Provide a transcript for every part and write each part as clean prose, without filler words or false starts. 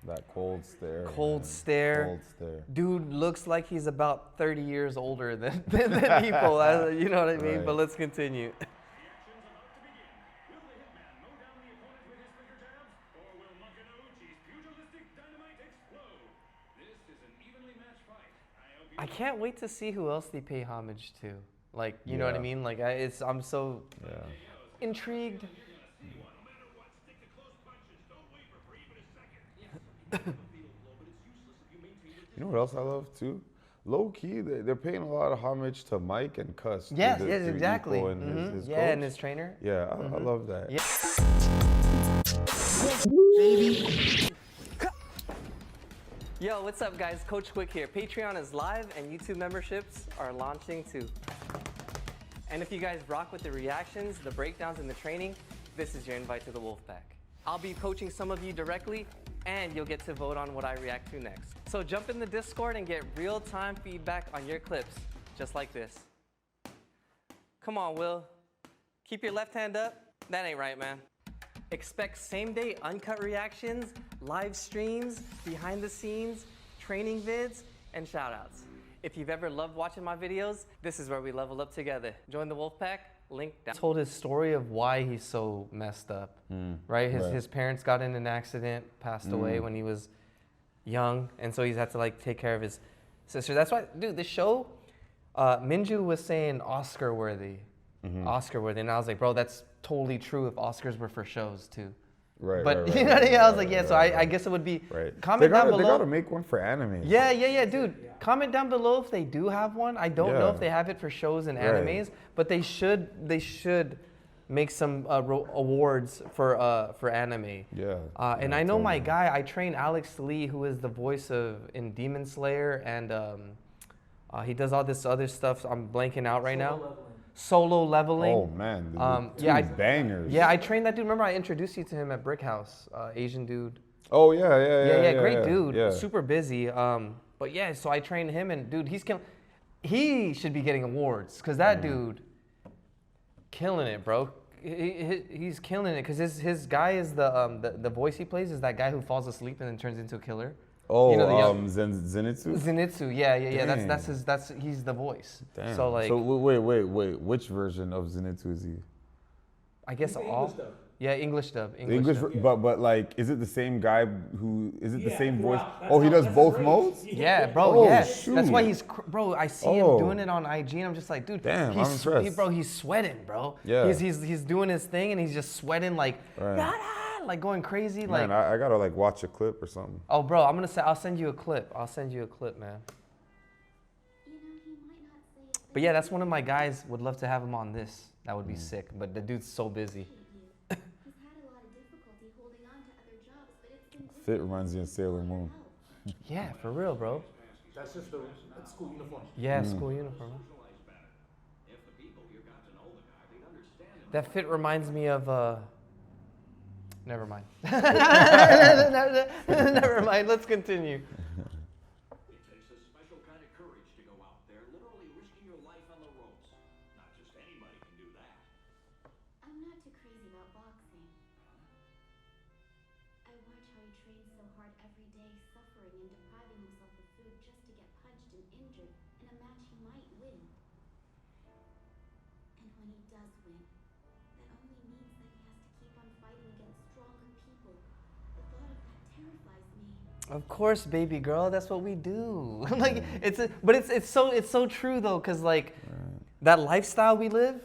That cold stare. Cold man. stare. Cold stare. Dude looks like he's about 30 years older than people. You know what I mean? Right. But let's continue. I can't wait to see who else they pay homage to. Like, you know what I mean? Like, I'm so intrigued. You know what else I love too? Low key, they're paying a lot of homage to Mike and Cus. Yes, through exactly. Ippo and his coach. And his trainer. Yeah, I love that. Yeah. Baby. Yo, what's up, guys? Coach Quick here. Patreon is live and YouTube memberships are launching too. And if you guys rock with the reactions, the breakdowns, and the training, this is your invite to the Wolfpack. I'll be coaching some of you directly, and you'll get to vote on what I react to next. So jump in the Discord and get real-time feedback on your clips, just like this. Come on, Will. Keep your left hand up. That ain't right, man. Expect same-day uncut reactions, live streams, behind the scenes, training vids, and shout-outs. If you've ever loved watching my videos, this is where we level up together. Join the Wolfpack, link down. He told his story of why he's so messed up, right? His parents got in an accident, passed away when he was young, and so he's had to like take care of his sister. That's why, dude, this show, Minju was saying Oscar-worthy, Oscar-worthy, and I was like, bro, that's totally true if Oscars were for shows too. Right. But you know what I mean? I was like, yeah, so I guess it would be, comment down below. They gotta make one for anime. Yeah, dude. Comment down below if they do have one. I don't know if they have it for shows and animes, but they should make some awards for anime. Yeah. And I know my guy, I train Alex Lee, who is the voice in Demon Slayer, and he does all this other stuff. I'm blanking out right now. Solo Leveling. Oh man, bangers. Yeah, I trained that dude. Remember I introduced you to him at Brick House, Asian dude. Oh yeah, great dude. Super busy. But yeah, so I trained him, and dude, he should be getting awards, cause that dude, killing it, bro. He's killing it, cause his guy is the voice he plays is that guy who falls asleep and then turns into a killer. Oh, you know, Zenitsu? Zenitsu, yeah. He's the voice. Damn. So like. So wait. Which version of Zenitsu is he? I guess all. Yeah, English dub. But like, is it the same guy who? Is it the same voice? Oh, he does both modes. Yeah, bro. Oh, yeah. shoot. That's why bro. I see him doing it on IG, and I'm just like, dude. Damn, I'm impressed. He's sweating, bro. Yeah. He's doing his thing, and he's just sweating like. Like going crazy, Man, I gotta like watch a clip or something. Oh, bro, I'll send you a clip. Man. But yeah, that's one of my guys. Would love to have him on this. That would be sick. But the dude's so busy. Fit reminds me of Sailor Moon. Yeah, for real, bro. That's just the school uniform. Yeah, school uniform. That fit reminds me of Never mind. Never mind. Let's continue. It takes a special kind of courage to go out there, literally risking your life on the ropes. Not just anybody can do that. I'm not too crazy about boxing. I watch how he trains so hard every day, suffering and depriving himself of food just to get punched and injured in a match he might win. And when he does win, that only means that he has to keep on fighting against stronger people. The thought of that terrifies me. Of course, baby girl. That's what we do. Like it's so true though, cause like that lifestyle we live,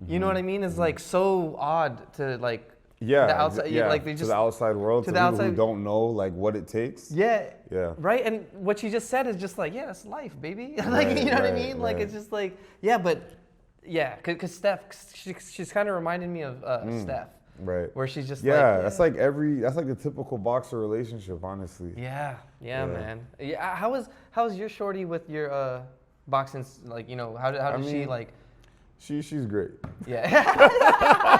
you know what I mean, is like so odd to like. Yeah, the outside, like they just, to the outside world, to people who don't know like what it takes. Yeah, right. And what you just said is just like, yeah, that's life, baby. Like you know what I mean? Like it's just like, yeah, but yeah, cause Steph, she's kind of reminding me of Steph. Right. Where she's just that's like the typical boxer relationship, honestly. Yeah, man. Yeah, how was your shorty with your boxing? Like, you know, how did she like? She's great. Yeah.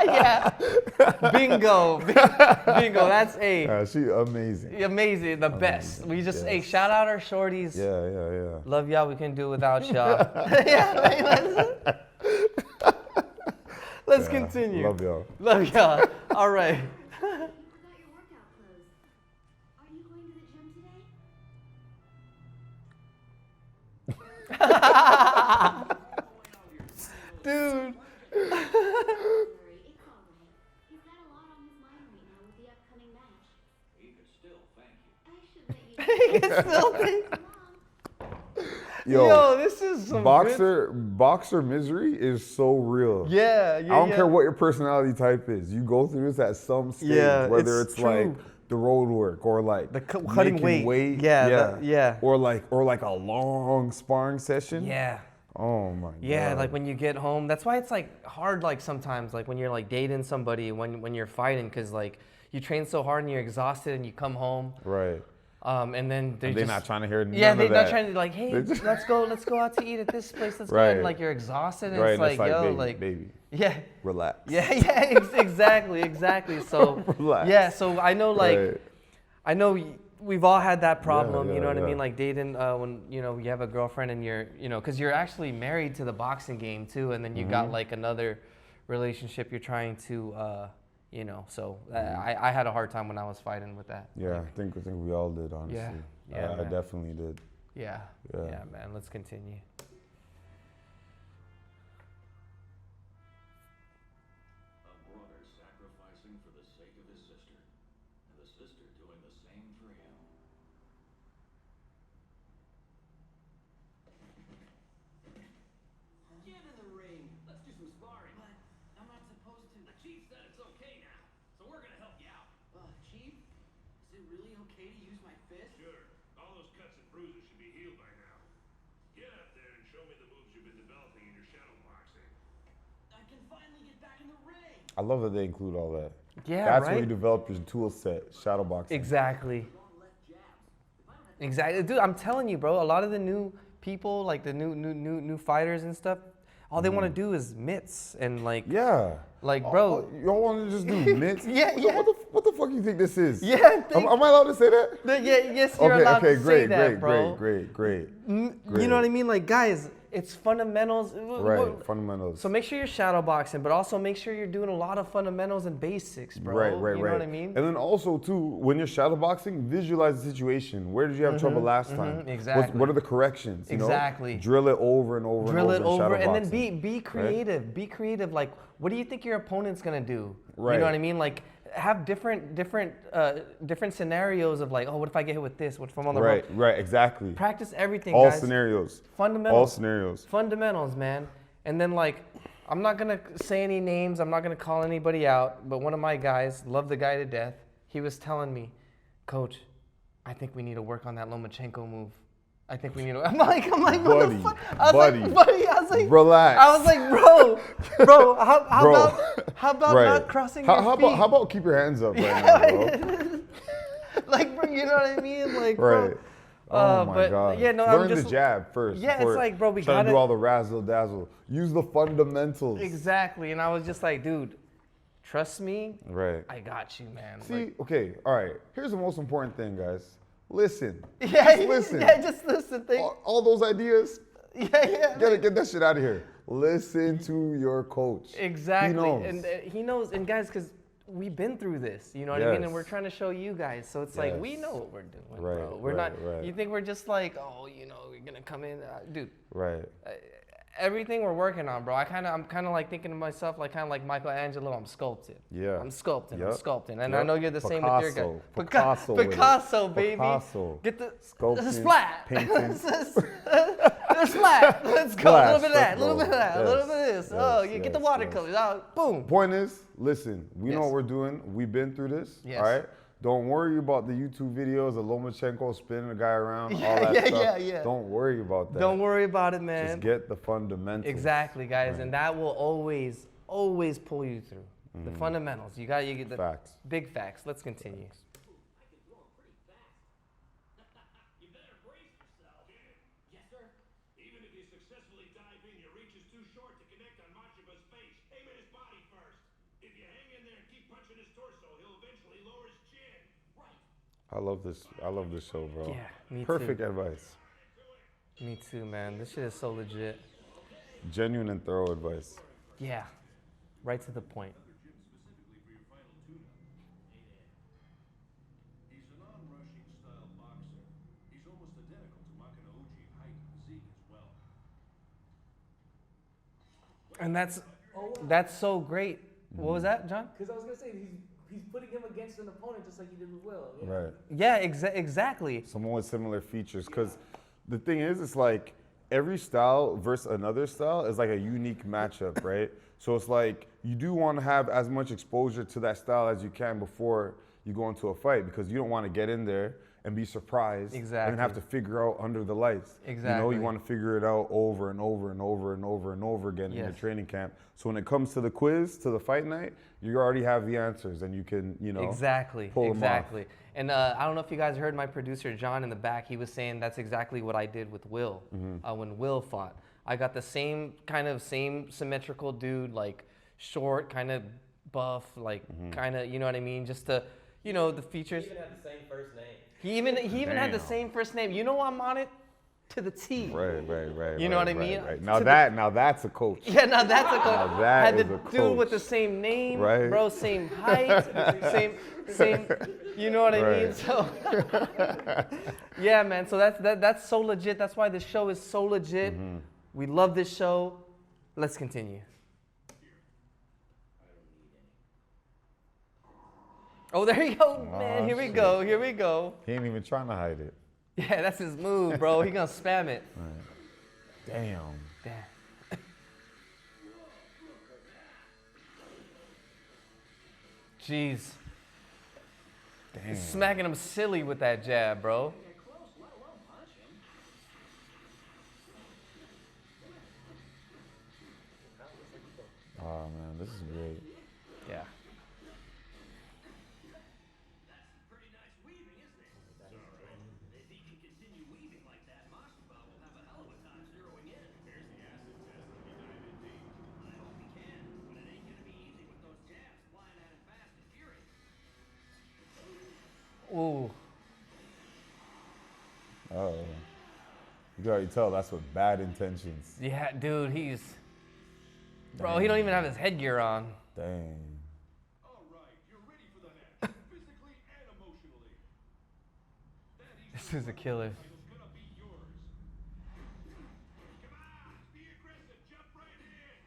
Yeah. Bingo. That's she amazing. Amazing. The best. We just shout out our shorties. Yeah. Love y'all. We couldn't do it without y'all. Yeah. Let's continue. Love y'all. All right. You forgot your workout clothes. Are you going to the gym? He gets filthy. Yo, Yo, this is some boxer misery is so real. Yeah, I don't care what your personality type is. You go through this at some stage, whether it's like the road work or like the cutting making weight. Yeah. Or like a long sparring session. Yeah. Oh my Yeah, god. like when you get home, that's why it's like hard. Like sometimes, like when you're like dating somebody, when you're fighting, because like you train so hard and you're exhausted, and you come home. Right. And then they're not trying to hear none they're of that. not trying to like, hey, let's go out to eat at this place. Let's go. Right. And, like you're exhausted, and Right, it's like, yo, baby, like, baby, yeah, relax. yeah, exactly. So, Relax. yeah, so I know, like, Right. I know we've all had that problem. Yeah, you know what I yeah. mean? Like dating when you have a girlfriend and you're, because you're actually married to the boxing game too, and then you got like another relationship you're trying to. So I had a hard time when I was fighting with that. Yeah, I think we all did, honestly. Yeah, I man. definitely did. Yeah, Yeah. man. Let's continue. A brother sacrificing for the sake of his sister, and the sister doing the same for him. Get in the ring. Let's do some sparring. But I'm not supposed to. The chief said it's okay now, so we're gonna help you out. Chief, is it really okay to use my fist? Sure. All those cuts and bruises should be healed by now. Get up there and show me the moves you've been developing in your shadow boxing. I can finally get back in the ring. I love that they include all that. Yeah, That's right? where you develop your tool set, shadow boxing. Exactly. Exactly, dude. I'm telling you, bro. A lot of the new people, like the new fighters and stuff, all they want to do is mitts and like. Yeah. Like, bro. Y'all want to just do mitts? Yeah. What the fuck do you think this is? Yeah. Am I allowed to say that? Yes, you're allowed to say that, bro. Great. You know what I mean? Like, guys, it's fundamentals. Right, fundamentals. So make sure you're shadow boxing, but also make sure you're doing a lot of fundamentals and basics, bro. Right. You know what I mean? And then also too, when you're shadow boxing, visualize the situation. Where did you have trouble last time? Exactly. What are the corrections? You Exactly. know? Drill it over and over Drill it and over. over, in shadow and then boxing. be creative. Right? Be creative. Like, what do you think your opponent's gonna do? Right. You know what I mean? Like, have different scenarios of like, oh, what if I get hit with this? What if I'm on the rope? Right, exactly. Practice everything, All guys. scenarios. Fundamentals. All scenarios. Fundamentals, man. And then like, I'm not gonna say any names. I'm not gonna call anybody out. But one of my guys, love the guy to death. He was telling me, Coach, I think we need to work on that Lomachenko move. I think we need to. I'm like, what the fuck? I was like, relax. I was like, bro, how about not crossing your feet? How about keep your hands up right now, bro? Like, bro, you know what I mean? Like, right. Bro. Oh my God. Yeah, no, Learn I'm just, the jab first. Yeah, it's like, bro, we gotta gotta do all the razzle dazzle. Use the fundamentals. Exactly, and I was just like, dude, trust me. Right. I got you, man. See, like, okay, all right. Here's the most important thing, guys. Listen. Yeah, just listen. Yeah, just listen. All those ideas. Yeah. Get that shit out of here. Listen to your coach. Exactly. He knows. And he knows. And guys, because we've been through this, you know what I mean? And we're trying to show you guys. So it's like, we know what we're doing, bro. We're not, you think we're just like, oh, you know, we're going to come in. Dude. Right. Everything we're working on, bro. I'm kind of like thinking to myself, like kind of like Michelangelo. I'm sculpting. Yeah. I'm sculpting. Yep. I'm sculpting. And Yep. I know you're the same with your guy. Picasso, baby. Picasso. Get the sculpting, splat. painting. The splat. Let's go. A little bit of that. A little bit of that. A Yes. little bit of this. Yes, You get the yes, watercolors out. Boom. Point is, listen. We know Yes. what we're doing. We've been through this. Yes. All right. Don't worry about the YouTube videos of Lomachenko spinning the guy around. Yeah, all that yeah, stuff. yeah. Don't worry about that. Don't worry about it, man. Just get the fundamentals. Exactly, guys, Right. and that will always pull you through the fundamentals. You get the Facts. big facts. Let's continue. You better brace yourself. Yes, sir. Even if you successfully dive in, your reach is too short to connect on Machiba's face. Aim at his body first. If you hang in there and keep punching his torso, he'll eventually lower his chin. Right. I love this show, bro. Yeah, me Perfect too. advice. Me too, man. This shit is so legit. Genuine and thorough advice. Yeah, right to the point. Specifically for your final tune-up. He's a non-rushing style boxer. He's almost identical to Makanouchi in height and physique as well. And that's so great. What was that, John? Because I was gonna say he's putting him against an opponent just like he did with Will. You know? Right. Yeah, exactly. Someone with similar features. Because the thing is, it's like every style versus another style is like a unique matchup, right? So it's like you do want to have as much exposure to that style as you can before you go into a fight, because you don't want to get in there and be surprised Exactly. and have to figure out under the lights. Exactly. You know, you want to figure it out over and over and over and over and over again in your Yes. training camp. So when it comes to the quiz, to the fight night, you already have the answers and you can, you know, Exactly. pull 'em off. Exactly. And I don't know if you guys heard my producer John in the back. He was saying that's exactly what I did with Will when Will fought. I got the same symmetrical dude, like short, kind of buff, like kind of, you know what I mean? Just the, you know, the features. He even had the same first name. He even had the Damn. same first name. You know, I'm on it to the T. Right. You know what I mean? Right. Now To that's a coach. Yeah, now that's a coach. Now that Had is the a dude with coach. the same name, Right. bro, same height, same. You know what I mean? Right. So, yeah, man. So that's so legit. That's why this show is so legit. We love this show. Let's continue. Oh, there you go, man. Here we shit. go. Here we go. He ain't even trying to hide it. Yeah, that's his move, bro. He gonna spam it. Damn. Damn. Jeez. Damn. Smacking him silly with that jab, bro. Oh man, this is great. Yeah. That's pretty nice weaving, isn't it? If he can continue weaving like that, Mashaba will have a hell of a time zeroing in. Here's the acid test when you dive in deep. I hope he can, but it ain't gonna be easy with those jabs flying at him fast and furious. Ooh. Oh. You can already tell that's with bad intentions. Yeah, dude, he's. Bro, he don't even have his headgear on. Dang. All right, you're ready for the match, physically and emotionally. That This is a killer. title's gonna be yours. Come on, be aggressive, jump right in.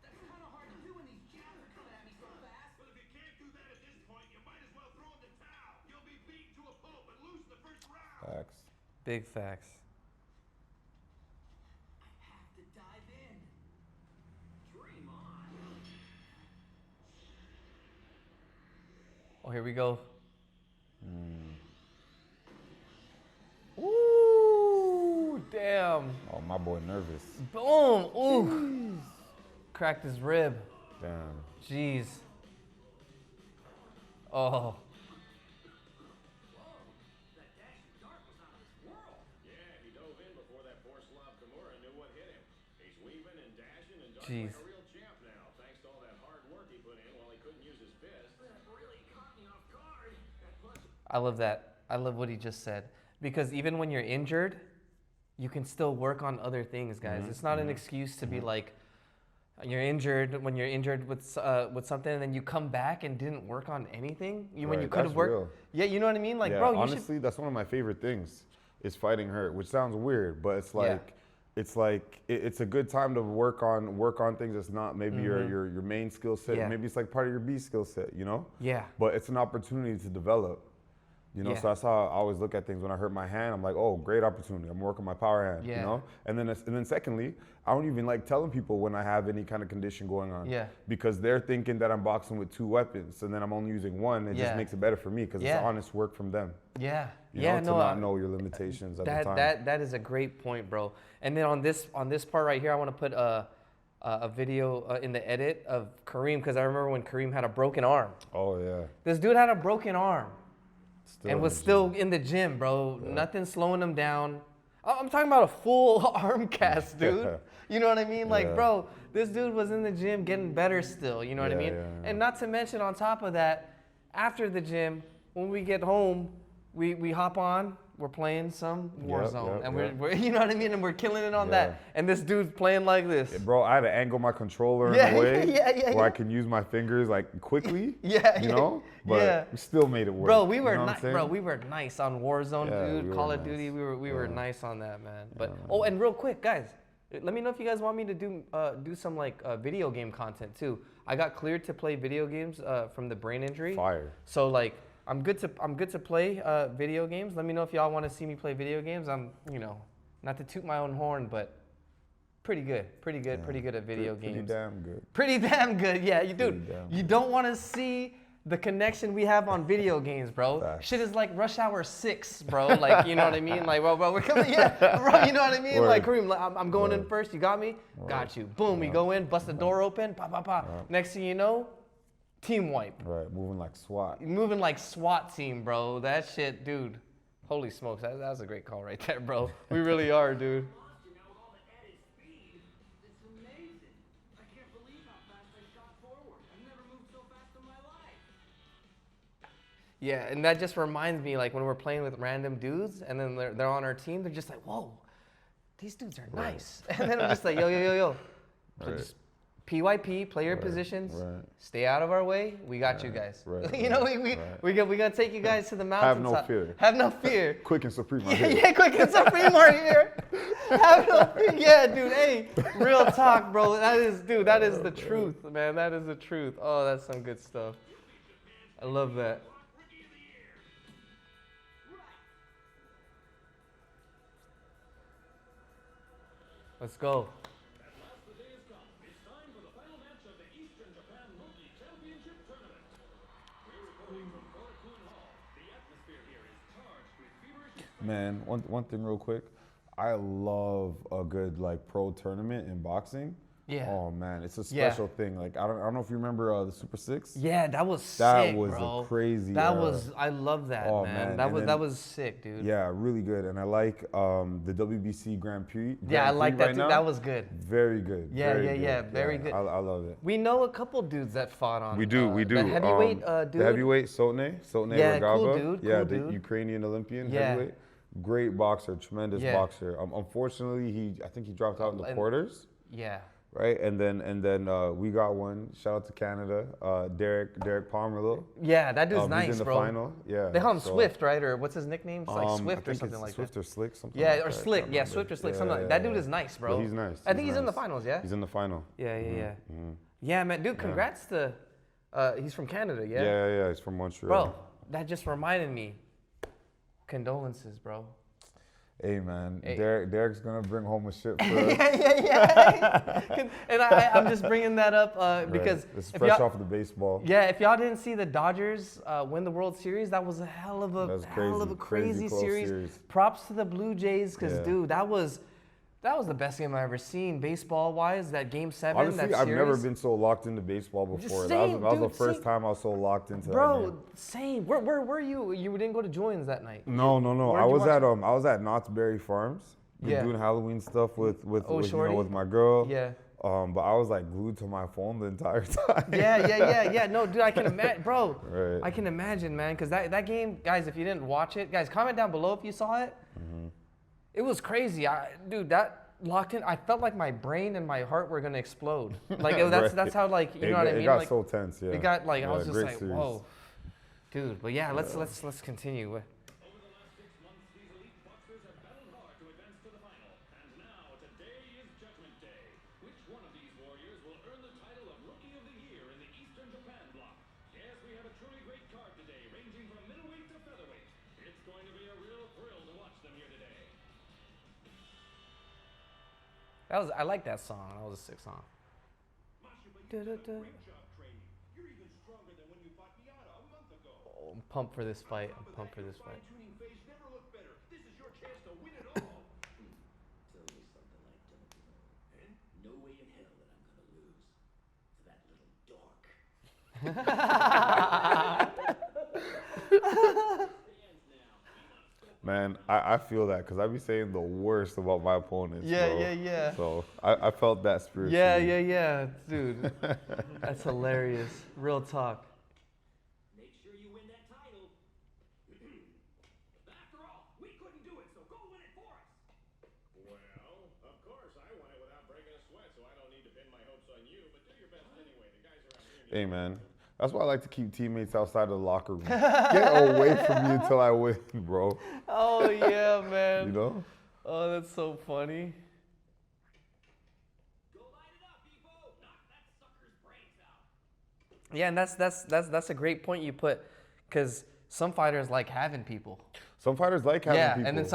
That's kind of hard to do when these jabs are coming at me so fast. But if you can't do that at this point, you might as well throw in the towel. You'll be beaten to a pulp and lose the first round. Facts. Big facts. I have to dive in. Dream on. Oh, here we go. Ooh, damn. Oh, my boy nervous. Boom. Ooh. Cracked his rib. Damn. Jeez. Oh. That dashing dart was out of this world. Yeah, he dove in before that poor Slav Kimura knew what hit him. He's weaving and dashing and darting Jeez. like a real champ now, thanks to all that hard work he put in while he couldn't use his fist. That really caught me off guard. And plus, I love that. I love what he just said. Because even when you're injured, you can still work on other things, guys. It's not an excuse to be like, you're injured when you're injured with something, and then you come back and didn't work on anything. When Right, you could have that's worked. real. Yeah, you know what I mean. Like, Yeah, bro, you honestly, that's one of my favorite things is fighting hurt, which sounds weird, but it's like, it's a good time to work on things that's not maybe your main skill set. Yeah. Maybe it's like part of your B skill set, you know? Yeah. But it's an opportunity to develop. You know, Yeah. so that's how I always look at things. When I hurt my hand, I'm like, oh, great opportunity. I'm working my power hand, Yeah. you know? And then secondly, I don't even like telling people when I have any kind of condition going on. Yeah. Because they're thinking that I'm boxing with two weapons and then I'm only using one. It Yeah. just makes it better for me because Yeah. it's honest work from them. Yeah. You Yeah. know, No. to not know your limitations at the time. That is a great point, bro. And then on this part right here, I want to put a video in the edit of Kareem, because I remember when Kareem had a broken arm. Oh, yeah. This dude had a broken arm. Still And in was the still gym. in the gym, bro. Nothing slowing him down. I'm talking about a full arm cast, dude. You know what I mean? Like, Yeah. bro, this dude was in the gym getting better still. You know what I Yeah, mean? yeah. And not to mention, on top of that, after the gym, when we get home, we hop on. We're playing some Warzone, yep, and yep. we're you know what I mean, and we're killing it on Yeah. that. And this dude's playing like this. Bro, I had to angle my controller Yeah, in a way yeah, where I can use my fingers like quickly. Yeah, You know? But yeah. we still made it work. Bro, we you were know what I'm saying? we were nice on Warzone, Yeah, dude. we were Call of nice. Duty, we were Yeah. nice on that, man. But and real quick, guys, Let me know if you guys want me to do some like video game content too. I got cleared to play video games from the brain injury. Fire. So like I'm good to play video games. Let me know if y'all want to see me play video games. I'm not to toot my own horn, but pretty good at video games. Pretty damn good. Pretty damn good. Yeah, you Pretty dude. damn You don't want to see the connection we have on video games, bro. Facts. Shit is like Rush Hour 6, bro. Like, you know what I mean? Like, well, we're coming, yeah, bro, you know what I mean? Word. Like, Kareem, I'm going in Word. first. You got me? Word. Got you. Boom, we go in, bust the door open, pa, pa, pa. Next thing you know, team wipe. Right, moving like SWAT. Moving like SWAT team, bro. That shit, dude. Holy smokes, that was a great call right there, bro. We really are, dude. Monster now with all the added speed. It's amazing. I can't believe how fast I shot forward. I've never moved so fast in my life. Yeah, and that just reminds me, like, when we're playing with random dudes, and then they're on our team, they're just like, whoa, these dudes are nice. And then I'm just like, yo. So Right. just PYP, play your positions, stay out of our way, we got you guys. Right, You know, we're gonna take you guys to the Have mountains. no fear. Have no fear. Quick and supreme. Yeah, quick and supreme are here. Have no fear. Yeah, dude, hey, real talk, bro. That is the truth, man. That is the truth. Oh, that's some good stuff. I love that. Let's go. At last the day has come. It's time for the final match of the Eastern Japan Rookie Championship Tournament. We're reporting from Korakuen Hall. The atmosphere here is charged with feverish excitement. Man, one thing real quick. I love a good like pro tournament in boxing. Yeah. Oh man, it's a Yeah. special thing. Like I don't know if you remember the Super Six. Yeah, that was That sick, was bro. a crazy That era. was, I love that, Oh, man. man. That And was then- that was sick, dude. Yeah, really good. And I like the WBC Grand Prix. Yeah, I Grand like Prix that right too. now. That was good. Very good. Yeah, very yeah, good. yeah, very good. I love it. We know a couple dudes that fought on. We do. The heavyweight dude. The heavyweight Sotne Yeah, Rogava. cool dude, Yeah, cool the dude. Ukrainian Olympian Yeah. heavyweight. Great boxer, tremendous Yeah. boxer. Unfortunately, I think he dropped out in the And- quarters. Yeah. Right, and then we got one. Shout out to Canada, Derek Pomerleau. Yeah, that dude's nice, he's in the bro. final. Yeah, They call him so, Swift, right? Or what's his nickname? It's like I Swift or think something it's like Swift that. or Slick, something. Yeah, like or that. I Slick. can't Yeah, remember. Swift or Slick, Yeah, something like yeah, that. That yeah. dude is nice, bro. But he's nice. I think He's he's in the nice. finals, yeah? He's in the final. Yeah. Yeah, man, dude, congrats to, he's from Canada, yeah? Yeah. He's from Montreal. Bro, that just reminded me. Condolences, bro. Hey man, Hey. Derek's gonna bring home a ship for us. Yeah. And I'm just bringing that up because Right. It's if fresh y'all- off of the baseball. Yeah, if y'all didn't see the Dodgers win the World Series, that was a hell of a That's crazy crazy close series. series. Props to the Blue Jays, because Yeah. dude, that was the best game I've ever seen baseball wise. That Game 7, Honestly, that I've series. never been so locked into baseball before. Same, that was the dude, first same. time I was so locked into that Bro, game. same. Where were you? You didn't go to Joins that night. No. Where'd I you was watch at I was at Knott's Berry Farms. Been Yeah. doing Halloween stuff with Shorty? with my girl. Yeah. But I was like glued to my phone the entire time. Yeah. No, dude, I can imagine, bro. Right. I can imagine, man, because that game, guys, if you didn't watch it, guys, comment down below if you saw it. Mm-hmm. It was crazy, dude. That locked in. I felt like my brain and my heart were gonna explode. Like that's Right. how like you know what I mean. It got Like, so tense. Yeah. it got like I Yeah, was just great like, series. whoa, dude. But yeah, let's continue. Over the last 6 months, these elite boxers have battled hard to advance to the final. And now, today is Judgment Day. Which one of these warriors will earn the title of Rookie of the Year in the Eastern Japan block? Yes, we have a truly great card today, ranging from middleweight to featherweight. It's going to be a real thrill to watch them here today. I like that song. That was a sick song. Masha, but you've done a great job training. You're even stronger than when you fought Miyata a month ago. I'm pumped for this fight. I'm pumped for this fight. Fine-tuning phase never looked better. This is your chance to win it all. Tell you something I don't know. No way in hell that I'm gonna lose to that little dork. Man, I feel that because I be saying the worst about my opponents. Yeah, bro. yeah. So I felt that spiritually. Yeah, dude. That's hilarious. Real talk. Make sure you win that title. After all, we couldn't do it, so go win it for us. Well, of course I won it without breaking a sweat, so I don't need to pin my hopes on you, but do your best anyway. The guys around here need Hey man, that's why I like to keep teammates outside of the locker room. Get away from me until I win, bro. Oh yeah, man. You know? Oh, that's so funny. Yeah, and that's a great point you put, because some fighters like having people. Some fighters like having Yeah, people. and then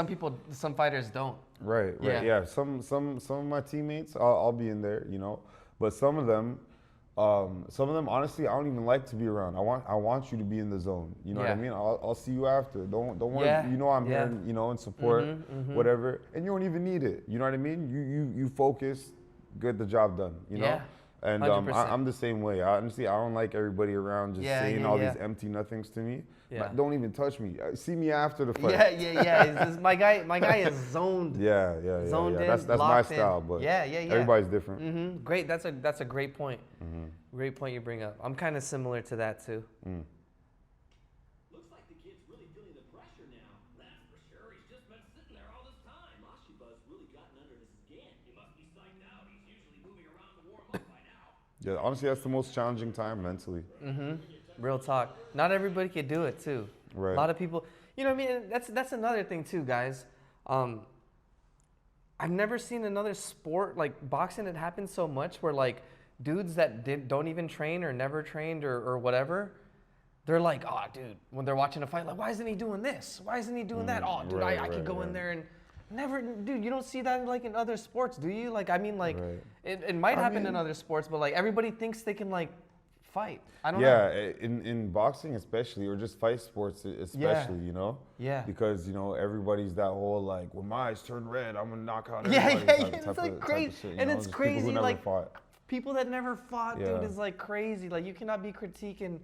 some fighters don't. Right. Yeah. Some of my teammates, I'll be in there, you know. But some of them, honestly, I don't even like to be around. I want you to be in the zone. You know what I mean? I'll see you after. Don't worry. Yeah. You know I'm here, you know, in support, whatever. And you don't even need it. You know what I mean? You focus, get the job done. You know. Yeah. And 100%. I'm the same way. Honestly, I don't like everybody around just saying all these empty nothings to me. Yeah. Like, don't even touch me. See me after the fight. Yeah. It's just, my guy is zoned. Yeah. Zoned in, That's my locked in. style, but Yeah. everybody's different. Mm-hmm. Great. That's a great point. Great point you bring up. I'm kind of similar to that too. Looks like the kid's really feeling the pressure now. That's for sure. He's just been sitting there all this time. Mashiba's really gotten under his skin. He must be psyched out. He's usually moving around to warm up by now. Yeah, honestly, that's the most challenging time mentally. Real talk. Not everybody can do it too. Right. A lot of people, you know what I mean? That's another thing too, guys. I've never seen another sport like boxing. It happens so much where like dudes that don't even train or never trained or whatever, they're like, oh, dude, when they're watching a fight, like, why isn't he doing this? Why isn't he doing that? Oh, dude, I could go in there and never, dude, you don't see that like in other sports, do you? Like, I mean, like, it might happen in other sports, but like everybody thinks they can like fight. I don't know. Yeah, in boxing especially, or just fight sports especially, you know? Yeah. Because, you know, everybody's that whole like, when my eyes turn red, I'm gonna knock out Yeah, everybody. it's like crazy. Shit, you And know? it's Just people who crazy, never like, fought. people that never fought, Yeah. dude, is like crazy. Like, you cannot be critiquing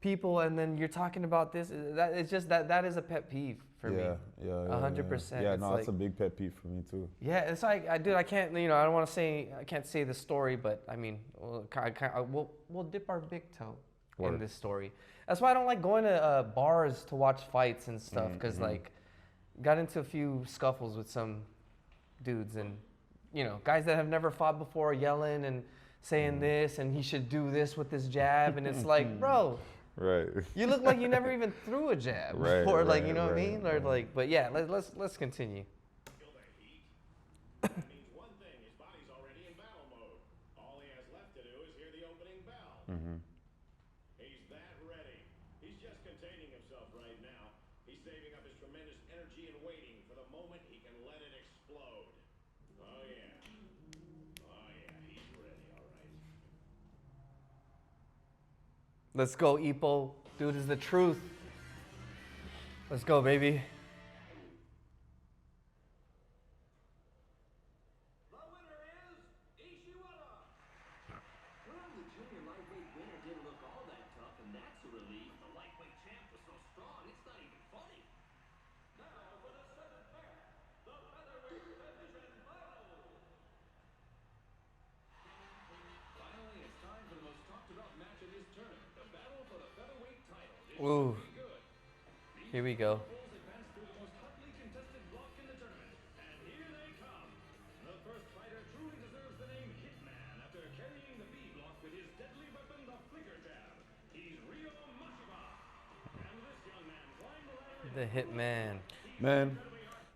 people and then you're talking about this. That it's just that is a pet peeve for me. Yeah, 100%. Yeah, It's no, like, that's a big pet peeve for me too. yeah, it's like, I can't, you know, I don't want to say, I can't say the story, but I mean, we'll dip our big toe in this story. That's why I don't like going to bars to watch fights and stuff, because like, got into a few scuffles with some dudes and, you know, guys that have never fought before yelling and saying this, and he should do this with this jab, and it's like, bro, Right. you look like you never even threw a jab before, like, you know what I mean? Or like, but yeah, let's continue. Feel the heat? That means one thing, his body's already in battle mode. All he has left to do is hear the opening bell. He's that ready. He's just containing himself right now. He's saving up his tremendous energy and waiting for the moment he can let it explode. Oh yeah, he's ready, all right. Let's go, Ippo. Dude is the truth. Let's go, baby. The winner is Ishiwara. Well, the junior lightweight winner didn't look all that tough, and that's a relief. The lightweight champ was so strong, it's not even funny. Now for the seventh match, the featherweight division battle. Finally, it's time for the most talked about match of this tournament. The battle for the featherweight title. This Ooh. should be good. Here we go. Bulls advance through the most hotly contested block in the tournament. And here they come. The first fighter truly deserves the name Hitman after carrying the B block with his deadly weapon, the flicker jab. He's Ryo Mashiba. And this young man climbed the ladder. The Hitman. Man,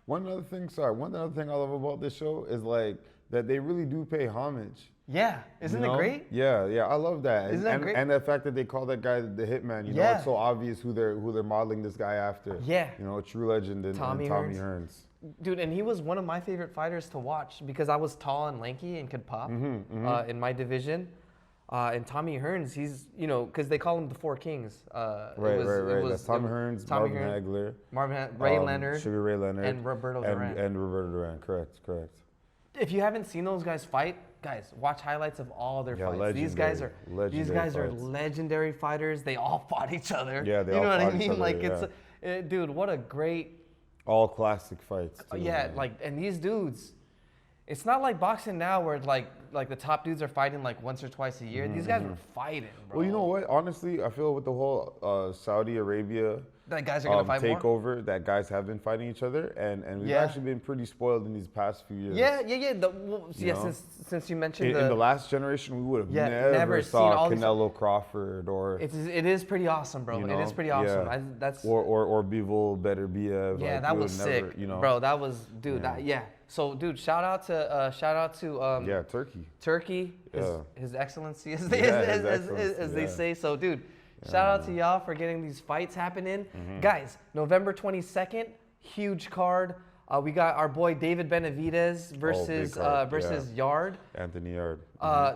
one other thing I love about this show is like that they really do pay homage. Yeah, isn't You know? it great? Yeah, I love that. Isn't that and, great? And the fact that they call that guy the Hitman, you know, Yeah. it's so obvious who they're modeling this guy after. Yeah. You know, a true legend in Tommy Tommy Hearns. Hearns. Dude, and he was one of my favorite fighters to watch because I was tall and lanky and could pop in my division. And Tommy Hearns, he's, you know, because they call him the Four Kings. Right. That's Tommy Hearns, Marvin Hagler, Ray Leonard, Sugar Ray Leonard, and Roberto Duran. And Roberto Duran, correct. If you haven't seen those guys fight, guys, watch highlights of all their Yeah, fights. These guys are legendary fights. legendary fighters. They all fought each other. Yeah, they you all know what I fought each mean? other, Like yeah. dude, what a great All classic fights. Too, yeah, man. like, and these dudes, it's not like boxing now where like the top dudes are fighting like once or twice a year. These guys were fighting, bro. Well, you know what? Honestly, I feel with the whole Saudi Arabia that guys are gonna fight more. takeover, that guys have been fighting each other, and we've Yeah. actually been pretty spoiled in these past few years. Yeah. You know? Since you mentioned In the last generation, we would have never seen saw all these- Canelo Crawford or it is pretty awesome, bro. you It is know? pretty awesome. Yeah. That's or Bivol Beterbiev. yeah, like, that we was would never, sick, you know. bro. That was dude. Yeah. So dude, shout out to Yeah, Turkey. Turkey. His Excellency, as His they say. So, dude, shout out to y'all for getting these fights happening. Guys, November 22nd, huge card. We got our boy David Benavidez versus Yard. Anthony Yard.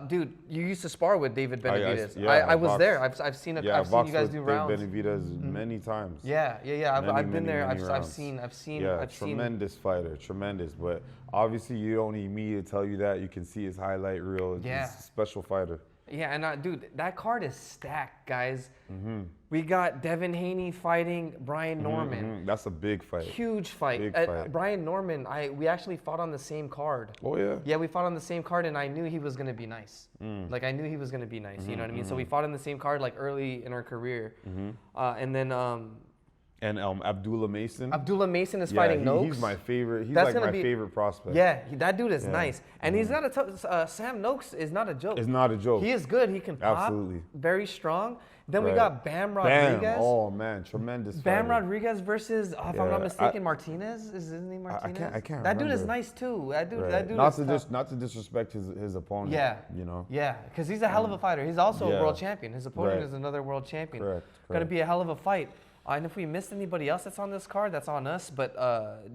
Dude, you used to spar with David Benavidez. Yeah, I was boxed- there. I've seen you guys do rounds. Benavidez many times. Yeah. I've been there. Many I've rounds. seen. Yeah, tremendous fighter, tremendous. But obviously, you don't need me to tell you that. You can see his highlight reel. Yeah. He's a special fighter. Yeah, and dude, that card is stacked, guys. We got Devin Haney fighting Brian Norman. That's a big fight. Huge fight. Big fight. Brian Norman, we actually fought on the same card. Oh, yeah? Yeah, we fought on the same card, and I knew he was going to be nice. Like, I knew he was going to be nice, you know what I mean? So we fought on the same card, like, early in our career. And then... And Abdullah Mason. Abdullah Mason is fighting Noakes. He's my favorite. He's That's like my gonna be- favorite prospect. Yeah, that dude is nice. And he's not a tough... Sam Noakes is not a joke. It's not a joke. He is good. He can pop. Absolutely. Very strong. Then we Right. got Bam Rodriguez. Bam. Oh, man. Tremendous Bam fighter. Rodriguez versus, if I'm Yeah, not mistaken, Martinez. Is his name Martinez? I can't That dude is remember. nice too. That dude Right. is tough. Not to disrespect his opponent. Yeah. You know? Yeah, because he's a hell of a fighter. He's also a Yeah. world champion. His opponent Right. is another world champion. Correct, Gonna correct. be a hell of a fight. And if we missed anybody else that's on this card, that's on us. But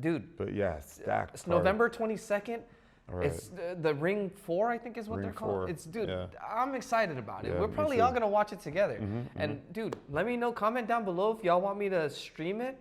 dude, But yeah, stacked. it's card. November 22nd. Right. It's the Ring 4, I think is what Ring they're called. 4, It's dude, yeah. I'm excited about it. Yeah, We're me probably too. all gonna watch it together. And dude, let me know. Comment down below if y'all want me to stream it.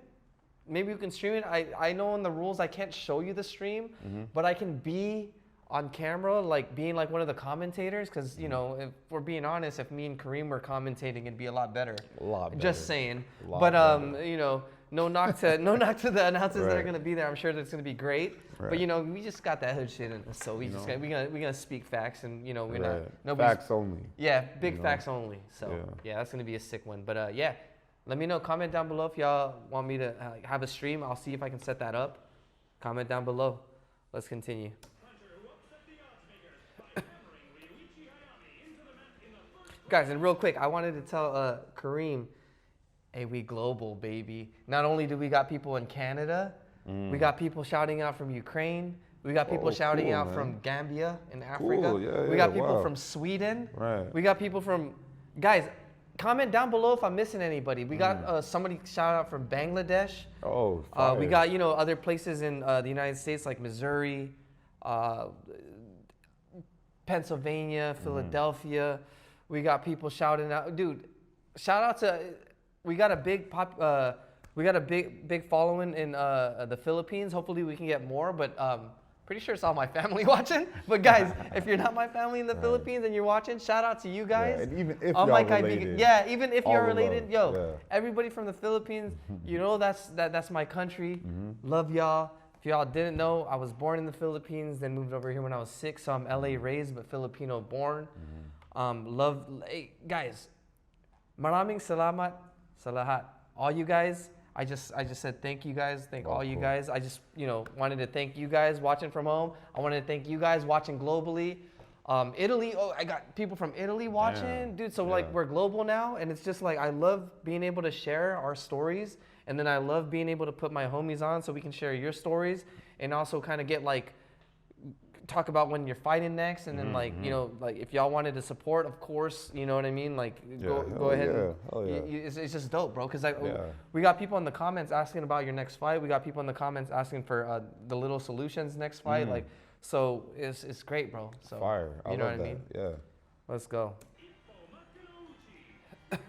Maybe you can stream it. I know in the rules I can't show you the stream, but I can be on camera, like being like one of the commentators. Because you know, if we're being honest, if me and Kareem were commentating, it'd be a lot better. A lot better. Just saying. A lot But better. you know. No knock to the announcers that are Right. gonna be there. I'm sure that's gonna be great. But Right. you know, we just got that hood shit in us, so we just we gonna speak facts, and you know we're not Right. nobody's Facts only. yeah, big you know? facts only. So Yeah. yeah, that's gonna be a sick one. But yeah, let me know. Comment down below if y'all want me to have a stream. I'll see if I can set that up. Comment down below. Let's continue. Guys, and real quick, I wanted to tell Kareem, hey, we global, baby. Not only do we got people in Canada, we got people shouting out from Ukraine. We got people shouting cool, out man. from Gambia in Africa. Yeah, we got people wow. from Sweden. Right. We got people from, guys, comment down below if I'm missing anybody. We got somebody shout out from Bangladesh. Oh, We fire. got, you know, other places in the United States like Missouri, Pennsylvania, Philadelphia. We got people shouting out. Dude, shout out to, we got a big big following in the Philippines. Hopefully we can get more, but pretty sure it's all my family watching. But guys, if you're not my family in the Philippines and you're watching, shout out to you guys. Yeah, and even if Unlike y'all IB related, yeah, even if all you're the related, love, yo, yeah. everybody from the Philippines, you know that's my country. Love y'all. If y'all didn't know, I was born in the Philippines, then moved over here when I was 6, so I'm LA raised but Filipino born. Hey, guys, maraming salamat sa lahat. All you guys, I just said thank you guys, thank all you cool. guys. I just, you know, wanted to thank you guys watching from home. I wanted to thank you guys watching globally. Italy, I got people from Italy watching, Damn. dude. So like we're global now, and it's just like I love being able to share our stories, and then I love being able to put my homies on so we can share your stories, and also kind of get like talk about when you're fighting next, and then like you know, like if y'all wanted to support, of course, you know what I mean. Like go hell ahead. yeah, And, hell yeah. it's just dope, bro. Cause like Yeah. we got people in the comments asking about your next fight. We got people in the comments asking for the Little Solutions next fight. Like so, it's great, bro. So Fire. I you know love what I that. mean? Yeah. Let's go. This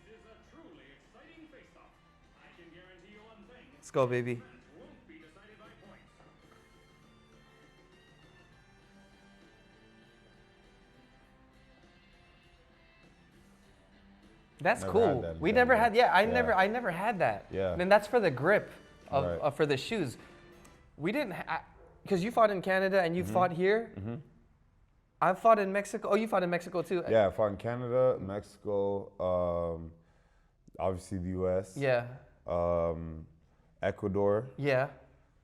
is a truly exciting face-off. I can guarantee you one thing. Let's go, baby. Won't be decided by points. That's Never cool. had that in We never Canada. had. Yeah, Yeah. I never had that. Yeah. And that's for the grip of Right. for the shoes. We didn't because you fought in Canada and you fought here. I fought in Mexico. Oh, you fought in Mexico too. Yeah, I fought in Canada, Mexico, obviously the U.S. Yeah. Ecuador. Yeah.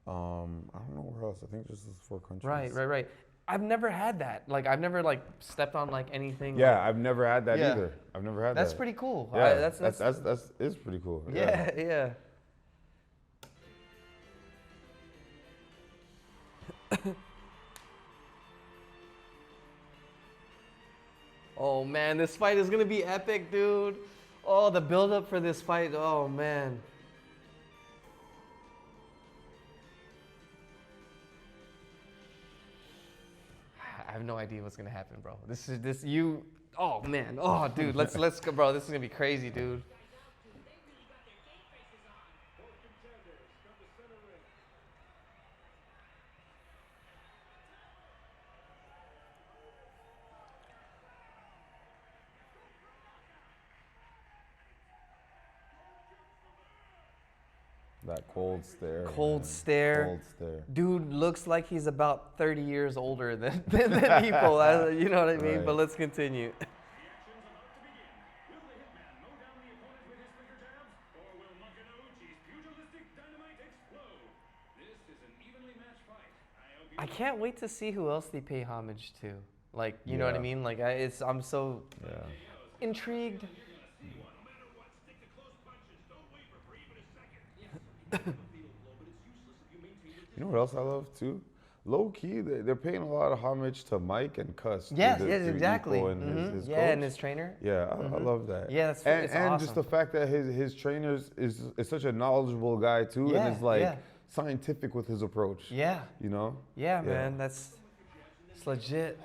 I don't know where else. I think just those 4 countries. Right. I've never had that. Like I've never like stepped on like anything. Yeah, like- I've never had that Yeah. either. I've never had that's that. pretty cool. Yeah, That's it's pretty cool. yeah. Oh man, this fight is gonna be epic, dude. Oh, the build up for this fight. Oh man. I have no idea what's gonna happen, bro. Oh man. Oh dude, let's go, bro. This is gonna be crazy, dude. That cold stare. Cold man. stare. Cold stare. Dude looks like he's about 30 years older than people. You know what I mean? Right. But let's continue. The action's about to begin. Will the hitman mow down the opponent with his finger jabs, or will Makanouchi's pugilistic dynamite explode? This is an evenly matched fight. I hope you I can't wait to see who else they pay homage to. Like, you know what I Yeah. mean? Like, I'm so Yeah. intrigued. No matter what, stick to close punches. Don't waver for even a second. Yes, I feel blow, but it's useless if you maintain your You know what else I love too? Low key, they're paying a lot of homage to Mike and Cus. Yes, through yes, through exactly. Ippo and his Yeah, coach. and his trainer. Yeah, I love that. Yeah, that's and it's and just awesome. the fact that his trainers is such a knowledgeable guy too, Yeah, and is like yeah. scientific with his approach. Yeah, You know? yeah, man, it's legit.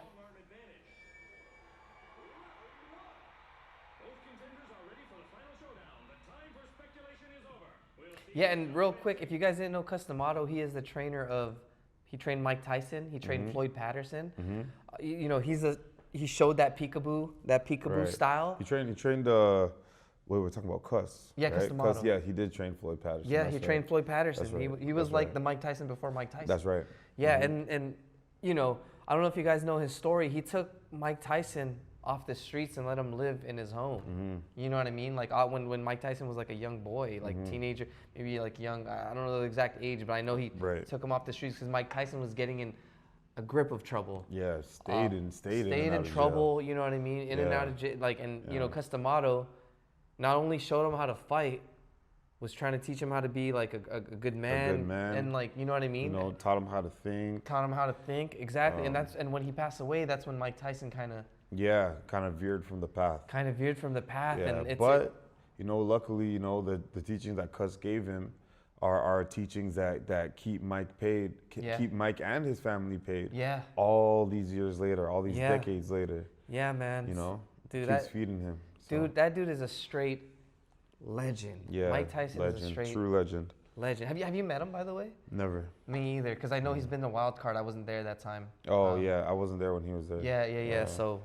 both contenders are ready for the final showdown. The time for speculation is over. We'll see. Yeah, and real quick, if you guys didn't know Cus D'Amato, he is the trainer of. He trained Mike Tyson. He trained Floyd Patterson. You know, he showed that peekaboo Right. style. He trained. Wait, we're talking about Cus. Yeah, Cus right? D'Amato. Yeah, he did train Floyd Patterson. Yeah, that's he right. trained Floyd Patterson. That's right. He was That's like right. the Mike Tyson before Mike Tyson. That's right. Yeah, and you know, I don't know if you guys know his story. He took Mike Tyson off the streets and let him live in his home. You know what I mean? Like when Mike Tyson was like a young boy, like teenager, maybe like young. I don't know the exact age, but I know he Right. took him off the streets because Mike Tyson was getting in a grip of trouble. Yeah, stayed in and out in of jail. trouble. You know what I mean? In and Yeah. out of jail. Like, and you know, Yeah. Cus D'Amato not only showed him how to fight, was trying to teach him how to be like a good man. man. And like, you know what I You mean? know, taught him how to think. Taught him how to think exactly. And when he passed away, that's when Mike Tyson kind Yeah, kind of veered from the path. of veered from the path. Yeah, And it's but you know, luckily, you know, the teachings that Cus gave him are teachings that keep Mike paid, Yeah. keep Mike and his family paid. Yeah. All these years later, all these Yeah. decades later, yeah, man. you know, dude, keeps that feeding him. So, dude, that dude is a straight legend. yeah, Mike Tyson legend, is a straight true legend. legend. Have you met him, by the way? Never. Me either, because I know he's been the wild card. I wasn't there that time. Oh yeah, I wasn't there when he was there. Yeah. So,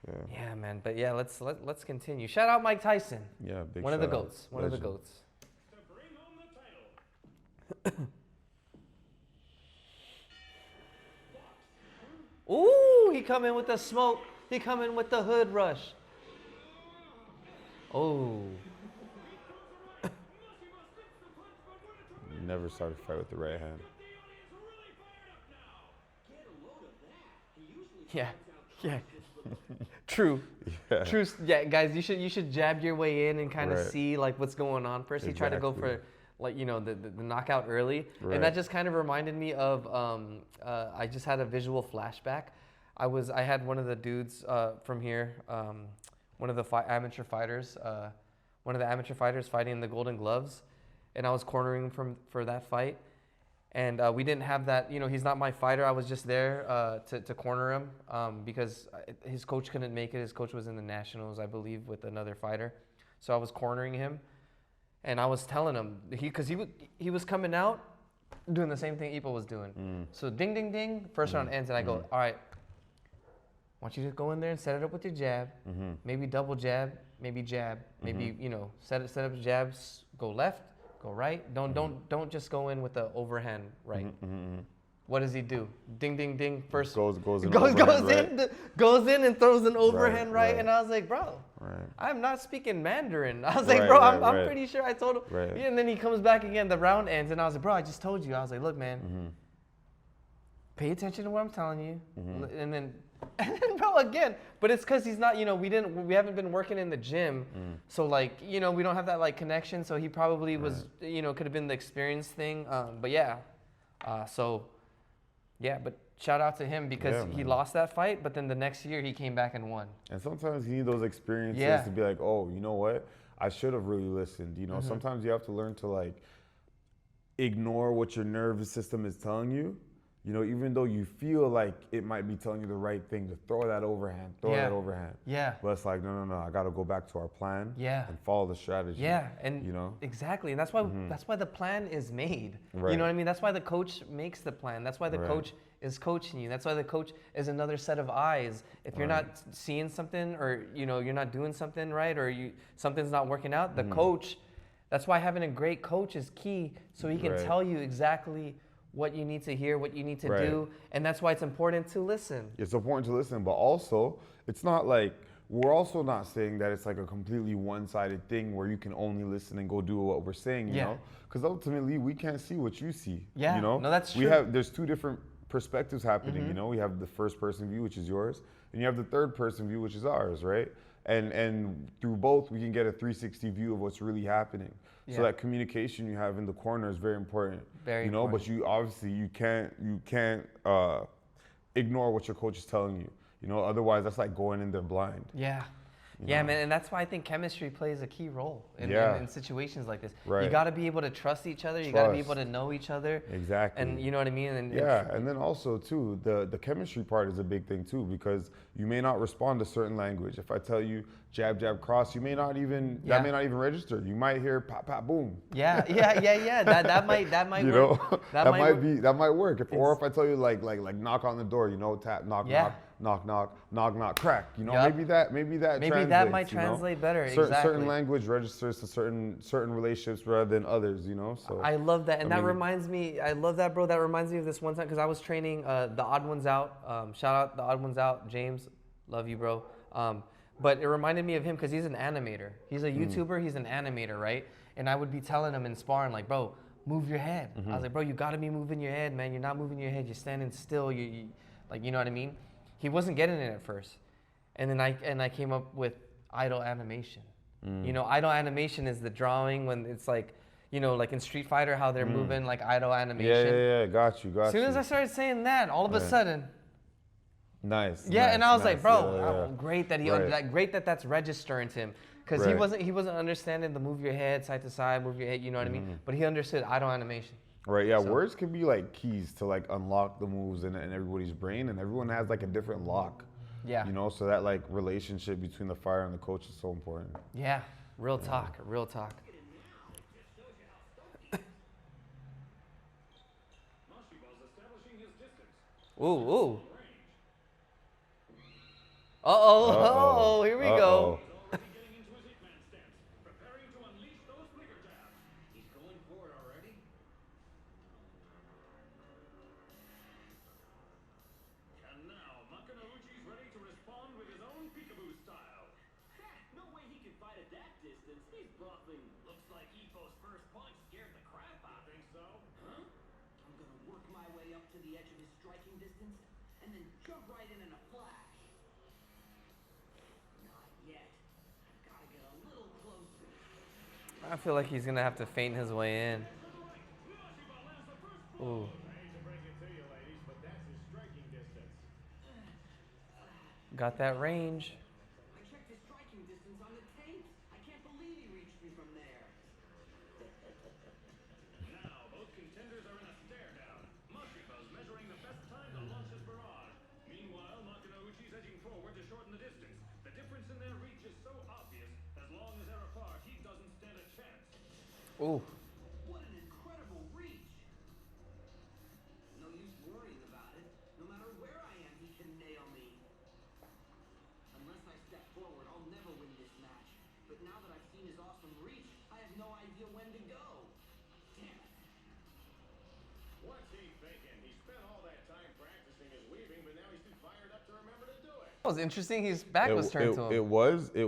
Yeah, yeah, man. But yeah, let's continue. Shout out Mike Tyson, yeah, big one of the shout out. goats. One of the Legend. goats. To bring home the title. Ooh, he come in with the smoke. He come in with the hood rush. Oh, Never started a fight with the right hand. yeah. True. Yeah. True. Yeah, guys, you should jab your way in and kind of Right. see like what's going on first. He tried to go Exactly. for like, you know, the knockout early, Right. and that just kind of reminded me of I just had a visual flashback. I had one of the dudes from here, one of the amateur fighters, one of the amateur fighters fighting in the Golden Gloves, and I was cornering him for that fight. And we didn't have that, you know, he's not my fighter. I was just there to corner him because his coach couldn't make it. His coach was in the Nationals, I believe, with another fighter. So I was cornering him, and I was telling him, because he was coming out doing the same thing Ippo was doing. So ding, ding, ding, first round ends, and I go, all right, I want you to go in there and set it up with your jab, maybe double jab, maybe jab, maybe, you know, set up jabs, go left, go right. Don't just go in with the overhand right. What does he do? Ding, ding, ding. First Goes in overhand right. goes in and throws an overhand right. right. And I was like, bro, Right. I'm not speaking Mandarin. I was like, Right, bro, right, I'm right. pretty sure I told him. Right. Yeah, and then he comes back again. The round ends, and I was like, bro, I just told you. I was like, look, man, pay attention to what I'm telling you. And then, bro, again. But it's because he's not. You know, we haven't been working in the gym, so like, you know, we don't have that like connection. So he probably was, you know, could have been the experience thing. But yeah, so. Yeah, but shout out to him because Yeah, he man. lost that fight, but then the next year he came back and won. And sometimes you need those experiences Yeah. to be like, oh, you know what? I should have really listened. You know, sometimes you have to learn to like ignore what your nervous system is telling you. You know, even though you feel like it might be telling you the right thing, to throw that overhand, Yeah. But it's like, no, I got to go back to our plan Yeah. and follow the strategy. Yeah, and you know, exactly, and that's why the plan is made. You Right. know what I mean? That's why the coach makes the plan. That's why the Right. coach is coaching you. That's why the coach is another set of eyes. If you're not seeing something, or you're not doing something right, or something's not working out, the coach. That's why having a great coach is key, so he can Right. tell you exactly what you need to hear, what you need to Right. do, and that's why it's important to listen. it's important to listen, but also it's not like, we're also not saying that it's like a completely one-sided thing where you can only listen and go do what we're saying, you Yeah. know? Because ultimately we can't see what you see. Yeah, You know? no, that's we true. there's two different perspectives happening, you know? We have the first person view, which is yours, and you have the third person view, which is ours, right? And through both we can get a 360 view of what's really happening. Yeah. So that communication you have in the corner is very important. Very you know, important. but you obviously you can't ignore what your coach is telling you. You know, otherwise that's like going in there blind. Yeah. Yeah, man, and that's why I think chemistry plays a key role in situations like this. You Right. got to be able to trust each other. You got to be able Trust. to know each other. Exactly. And you know what I mean? And Yeah, and then also too, the chemistry part is a big thing too, because you may not respond to certain language. If I tell you jab, jab, cross, you may not even Yeah. that may not even register. You might hear pop, pop, boom. yeah. That might You work. know, That that might might work. be that might work. Or if I tell you like knock on the door, you know, tap, knock, Yeah. knock, knock, crack. You know, Yup. maybe that Maybe translates, that might you know? translate better. Certain Exactly. language registers to certain relationships rather than others. You know, so I love that, and I that mean- reminds me. I love that, bro. That reminds me of this one time because I was training the Odd Ones Out. Shout out the Odd Ones Out, James. Love you, bro. But it reminded me of him because he's an animator. He's a YouTuber. He's an animator, right? And I would be telling him in sparring, like, bro, move your head. I was like, bro, you got to be moving your head, man. You're not moving your head. You're standing still. You like, you know what I mean? He wasn't getting it at first, and then I came up with idle animation. You know, idle animation is the drawing when it's like, you know, like in Street Fighter, how they're moving like idle animation. yeah, got you. As soon as I started saying that, all of a sudden, Nice. yeah, nice, and I was like, nice. bro, Yeah, oh, great that Right. great that that's registering to him, because Right. he wasn't understanding the move your head side to side, move your head, you know what I mean? But he understood idle animation. Right, yeah, So- words can be like keys to like unlock the moves in everybody's brain, and everyone has like a different lock. Yeah. You know, so that like relationship between the fighter and the coach is so important. Yeah, real talk, real talk. Mashibal's establishing his distance. Ooh, ooh. Uh-oh, here we go. Already getting into his hitman stance, preparing to unleash those flicker jabs. He's going for it already? And now, Makanauchi's ready to respond with his own peekaboo style. No way he can fight at that distance. He's bluffing. Looks like Ippo's first punch scared the crap out of him. Think so? Huh? I'm gonna work my way up to the edge of his striking distance and then jump right in a flash. Not yet. I've gotta get a little closer. I feel like he's gonna have to feint his way in. Ooh, I hate to break it to you, ladies, but that's his striking distance. got that range. I checked his striking distance on the tapes. I can't believe he reached me from there. Now, both contenders are in a stare down. Mashibal's measuring the best time to launch his barrage. Meanwhile, Makanauchi's edging forward to shorten the distance. The difference in their reach is so obvious. As long as they're apart, he doesn't stand a chance. Ooh, What an incredible reach! No use worrying about it. No matter where I am, he can nail me. Unless I step forward, I'll never win this match. But now that I've seen his awesome reach, I have no idea when to go. Damn it. What's he thinking? He spent all that time practicing his weaving, but now he's too fired up to remember to do it. that was interesting. His back was turned to him. It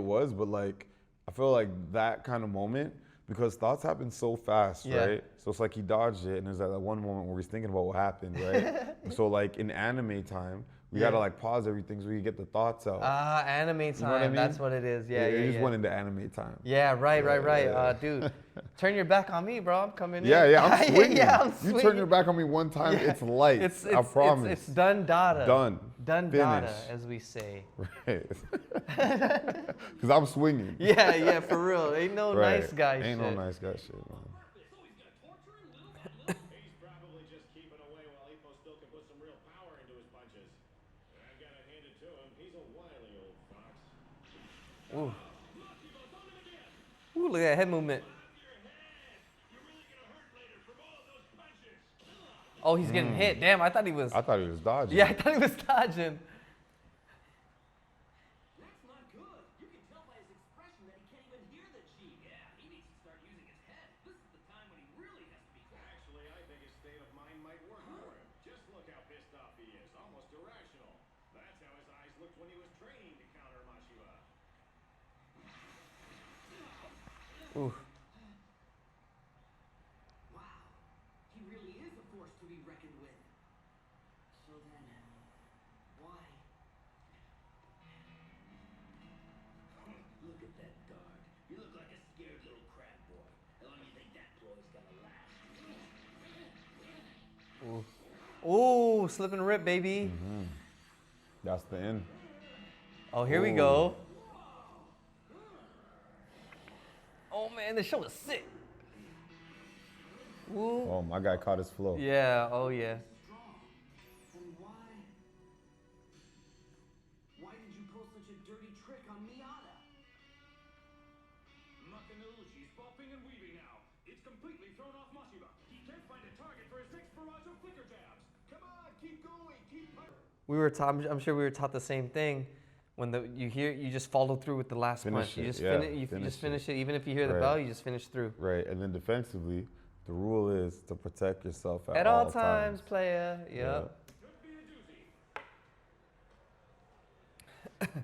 was, but like I feel like that kind of moment, because thoughts happen so fast, Yeah. right? So it's like he dodged it, and there's that one moment where he's thinking about what happened, right? So like in anime time, We gotta like pause everything so we get the thoughts out. Anime time. You know what I mean? That's what it is. Yeah, It yeah, just went into anime time. Yeah, right. yeah. Dude, turn your back on me, bro. I'm coming in. Yeah, I'm swinging. Yeah, I'm You swinging. turn your back on me one time, it's light. I promise. It's done data. Done. Done Finish. data, as we say. Right. Because I'm swinging. Yeah, for real. Ain't no Right. nice guy Ain't shit. no nice guy shit, man. He's probably just keeping away while Ippo still can put some real power into his punches. I've got to hand it to him. He's a wily old fox. Ooh. Ooh, look at that head movement. Oh, he's getting hit. Damn, I thought he was. I thought he was dodging. Yeah, I thought he was dodging. That's not good. You can tell by his expression that he can't even hear the chi. Yeah, he needs to start using his head. This is the time when he really has to be quiet. Actually, I think his state of mind might work for him. Just look how pissed off he is. Almost irrational. That's how his eyes looked when he was training to counter Mashiba. Ooh. Wow, he really is a force to be reckoned with. So then, why? Look at that guard. You look like a scared little crab boy. How long do you think that boy's gonna last? Ooh, slip and rip, baby. That's the end. Oh, here we go. Oh man, this show is sick. Ooh. Oh, my guy caught his flow. Yeah. Oh yeah. And why did you pull such a dirty trick on Miyata? Makanouchi's bopping and weaving now. It's completely thrown off Mashiba. He can't find a target for his next barrage of flicker jabs. Come on, keep going, keep fighting. We were taught. I'm sure we were taught the same thing. When you just follow through with the last Finish punch. You it, just yeah, you finish just finish it. Even if you hear the Right. bell, you just finish through. Right. And then defensively, the rule is to protect yourself At all times, player. Yep. Yeah. Could be a doozy.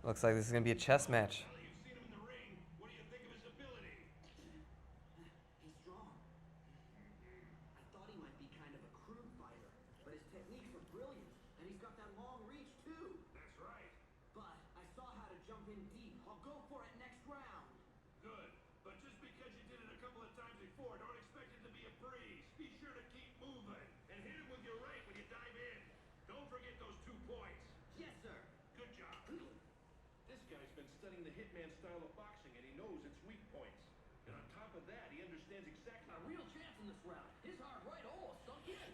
Looks like this is gonna be a chess match. You've seen him in the ring. What do you think of his ability? He's strong. I thought he might be kind of a crude fighter, but his techniques are brilliant, and he's got that long reach too. That's right. But I saw how to jump in deep. I'll go for it next round. Good. But just because you did it a couple of times before, don't expect it to be a breeze. Be sure to keep moving. And hit him with your right when you dive in. Don't forget those 2 points. Yes, sir. Good job. This guy's been studying the hitman style of boxing, and he knows its weak points. And on top of that, he understands exactly A real chance in this round. His hard right almost sunk in.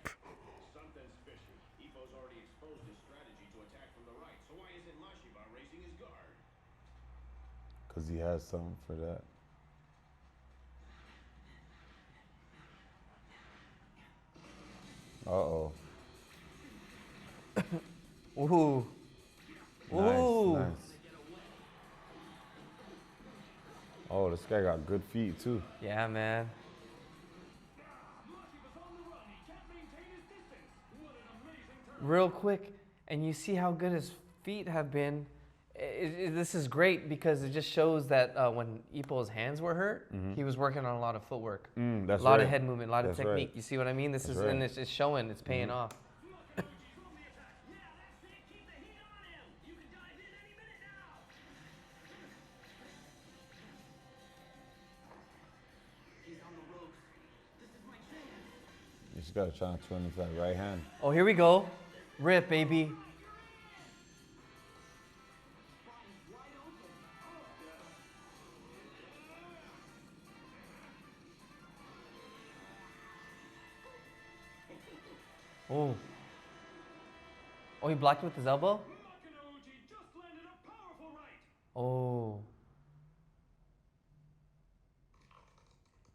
something's fishy. Ippo's already exposed his strategy to attack from the right, so why isn't Mashiba raising his guard? Because he has something for that. Uh-oh. Ooh. Ooh. Nice. Oh, this guy got good feet, too. Yeah, man. Mashiba's on the run. He can't maintain his distance. What an amazing turn. Real quick, and you see how good his feet have been. This is great because it just shows that when Ippo's hands were hurt, he was working on a lot of footwork, That's a lot right. of head movement, a lot of That's technique. right. You see what I mean? This is right. and it's showing, it's paying off. Yeah, that's it. Keep the heat on him. You can dive in any minute now. He's on the ropes. This is my chance. You just got to try and turn with that right hand. Oh, here we go. Rip, baby. Body's wide open. Oh. Oh, he blocked with his elbow? Makanouchi just landed a powerful right. Oh.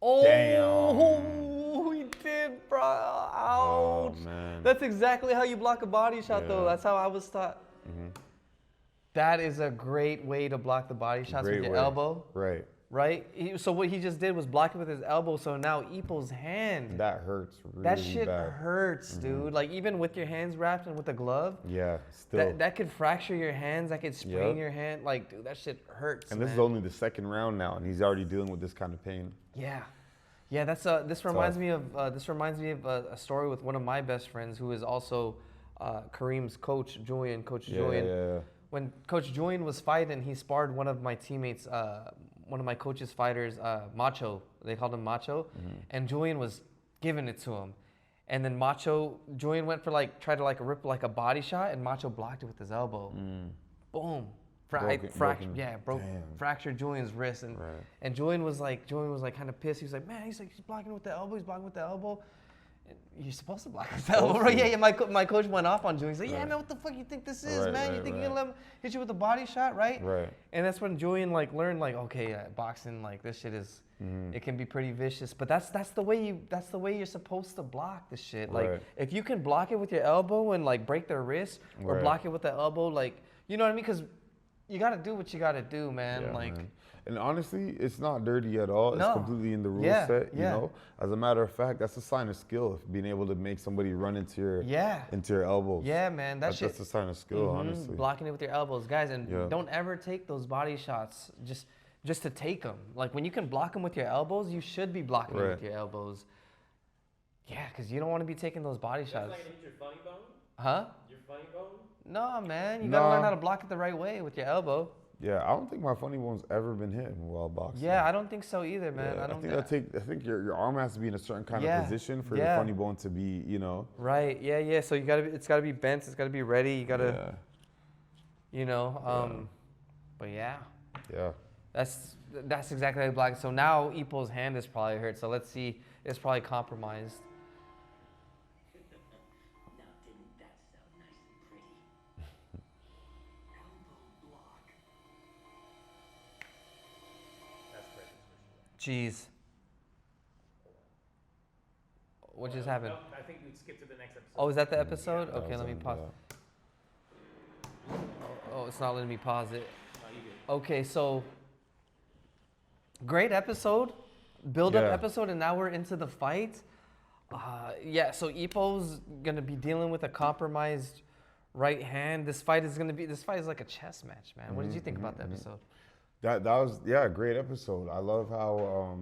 Oh, Damn. he did, bro. Ouch. Oh, man. That's exactly how you block a body shot, though. Yeah. That's how I was taught. That is a great way to block the body shots with Great your way. elbow, Right. right? So what he just did was block it with his elbow. So now Ippo's hand, That hurts really that shit bad. hurts, dude. Like even with your hands wrapped and with a glove, Yeah, still. that could fracture your hands. That could sprain Yep. your hand. Like, dude, that shit hurts. And this is man. only the second round now, and he's already dealing with this kind of pain. Yeah. Yeah, this reminds me of a story with one of my best friends who is also Kareem's coach, Julian. Coach Julian. Yeah. When Coach Julian was fighting, he sparred one of my teammates, one of my coach's fighters, Macho. They called him Macho, and Julian was giving it to him. And then Julian went for tried to rip a body shot, and Macho blocked it with his elbow. Boom. Fractured Julian's wrist, and Julian was kind of pissed. He was like, man, he's blocking it with the elbow. He's blocking with the elbow. And you're supposed to block with the elbow, right? Yeah. My coach went off on Julian. He's like, yeah, man, what the fuck you think this is, man? You think you're gonna let him hit you with a body shot, right? Right. And that's when Julian learned okay, boxing this shit is. It can be pretty vicious, but that's the way you're supposed to block the shit. If you can block it with your elbow and break their wrist, or block it with the elbow, you know what I mean? Because you gotta do what you gotta do, man. Yeah, man. And honestly, it's not dirty at all. It's completely in the rule set. You know, as a matter of fact, that's a sign of skill. Being able to make somebody run into your elbows. Yeah, man, that's a sign of skill. Honestly, blocking it with your elbows, guys, and don't ever take those body shots just to take them. When you can block them with your elbows, you should be blocking them with your elbows. Yeah, because you don't want to be taking those body shots. Hit your funny bone? Huh? Your funny bone? No, man. You gotta learn how to block it the right way with your elbow. Yeah, I don't think my funny bone's ever been hit while boxing. Yeah, I don't think so either, man. Yeah, I think your arm has to be in a certain kind of position for your funny bone to be, Right. Yeah. So it's gotta be bent. It's gotta be ready. You gotta, But yeah. Yeah. That's exactly how you block it. So now Ippo's hand is probably hurt. So let's see. It's probably compromised. Now didn't that sound nice and pretty? Elbow block. That's crazy. Jeez. What just happened? No, I think you'd skip to the next episode. Oh, is that the episode? Okay, was let me on, pause. Oh, it's not letting me pause it. No, you good. Okay, so great episode, build-up episode, and now we're into the fight. So Ippo's gonna be dealing with a compromised right hand. This fight is like a chess match, man. What did you think about the episode? That was a great episode. I love how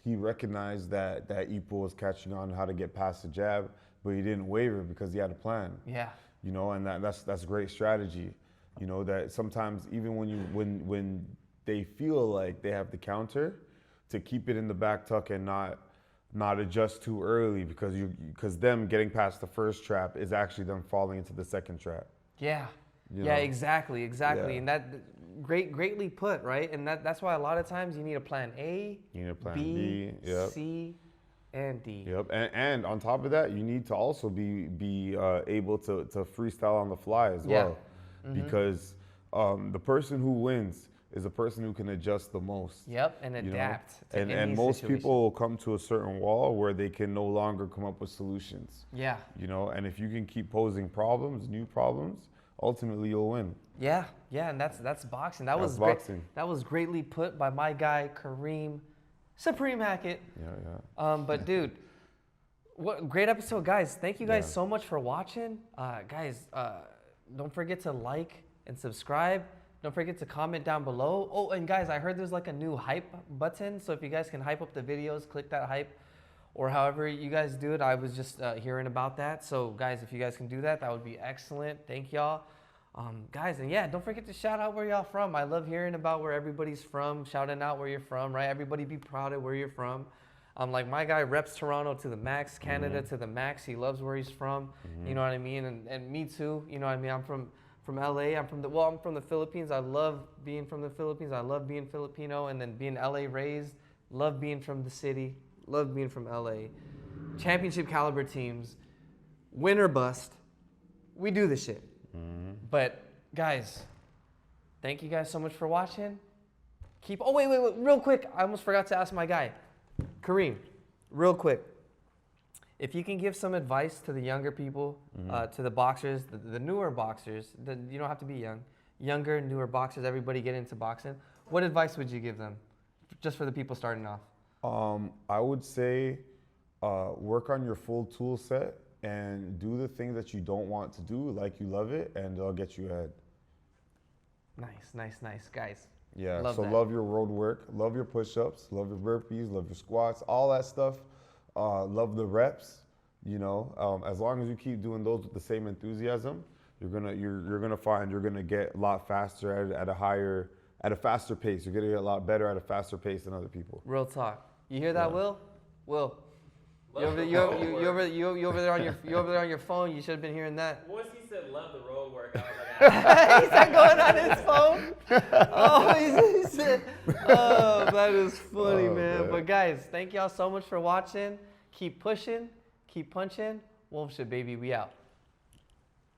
he recognized that Ippo was catching on how to get past the jab, but he didn't waver because he had a plan. Yeah. And that's great strategy. That sometimes even when they feel like they have the counter, to keep it in the back tuck and not adjust too early because them getting past the first trap is actually them falling into the second trap. Yeah. You Yeah, know? exactly. Yeah. And that greatly put, right? And that's why a lot of times you need a plan A, You need a plan B, yep. C, and D. Yep, and on top of that, you need to also be able to freestyle on the fly as well, because the person who wins is a person who can adjust the most. Yep, and adapt to and any most situation. people will come to a certain wall where they can no longer come up with solutions. Yeah. And if you can keep posing new problems, ultimately you'll win. Yeah, and that's boxing. That was boxing. great. That was greatly put by my guy Kareem Hackett. Yeah. But dude, what great episode, guys! Thank you guys so much for watching, guys. Don't forget to like and subscribe. Don't forget to comment down below. Oh, and guys, I heard there's like a new hype button, so if you guys can hype up the videos, click that hype, or however you guys do it. I was just hearing about that. So guys, if you guys can do that, that would be excellent. Thank y'all. Guys, and yeah, don't forget to shout out where y'all from. I love hearing about where everybody's from, shouting out where you're from, right? Everybody be proud of where you're from. Like my guy reps Toronto to the max, Canada to the max. He loves where he's from. You know what I mean? And me too. You know what I mean? I'm from LA. I'm from the Philippines. I love being from the Philippines. I love being Filipino, and then being LA raised. Love being from the city. Love being from LA. Championship caliber teams. Win or bust. We do this shit. But guys, thank you guys so much for watching. Oh, wait, real quick. I almost forgot to ask my guy, Kareem, real quick. If you can give some advice to the younger people, to the boxers, the newer boxers, you don't have to be young, younger, newer boxers, everybody get into boxing. What advice would you give them, just for the people starting off? I would say work on your full tool set and do the things that you don't want to do like you love it, and they'll get you ahead. Nice. Guys, Yeah, Love so that. love your road work, love your push-ups, love your burpees, love your squats, all that stuff. Love the reps. You know, as long as you keep doing those with the same enthusiasm, you're gonna find you're gonna get a lot faster at a faster pace. You're gonna get a lot better at a faster pace than other people. Real talk. You hear that, Will? Will. You Love over, the you, road you, work. you, over, you over there on your phone. You should have been hearing that. Once he said love the road work, I was like, He's not going on his phone. Oh, he said, oh, that is funny, Oh, man. man. But guys, thank y'all so much for watching. Keep pushing, keep punching. Wolf shit, baby. We out.